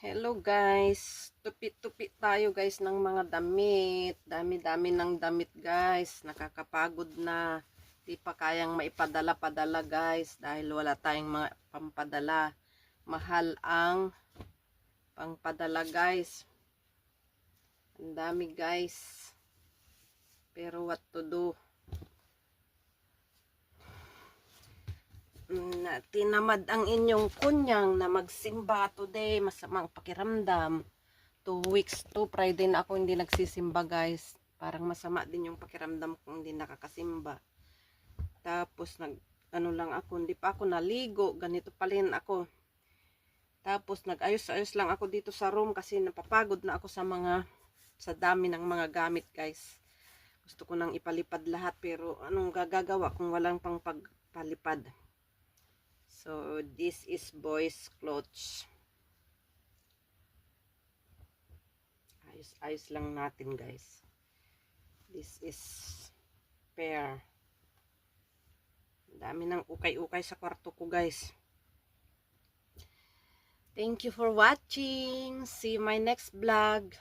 Hello guys, tupi-tupi tayo guys ng mga damit. Dami-dami ng damit guys. Nakakapagod na. Di pa kayang maipadala-padala guys dahil wala tayong mga pampadala. Mahal ang pangpadala guys. Ang dami guys. Pero what to do? Na tinamad ang inyong kunyang na magsimba today, masamang pakiramdam. 2 weeks to Friday na ako hindi nagsisimba guys, parang masama din yung pakiramdam kung hindi nakakasimba. Tapos ano lang ako, hindi pa ako naligo, ganito pa rin ako. Tapos nag-ayos-ayos lang ako dito sa room kasi napapagod na ako sa dami ng mga gamit guys. Gusto ko nang ipalipad lahat pero anong gagagawa kung walang pang pagpalipad. So, this is boys clothes. Ayos lang natin, guys. This is pair. Dami ng ukay-ukay sa kwarto ko, guys. Thank you for watching. See you my next vlog.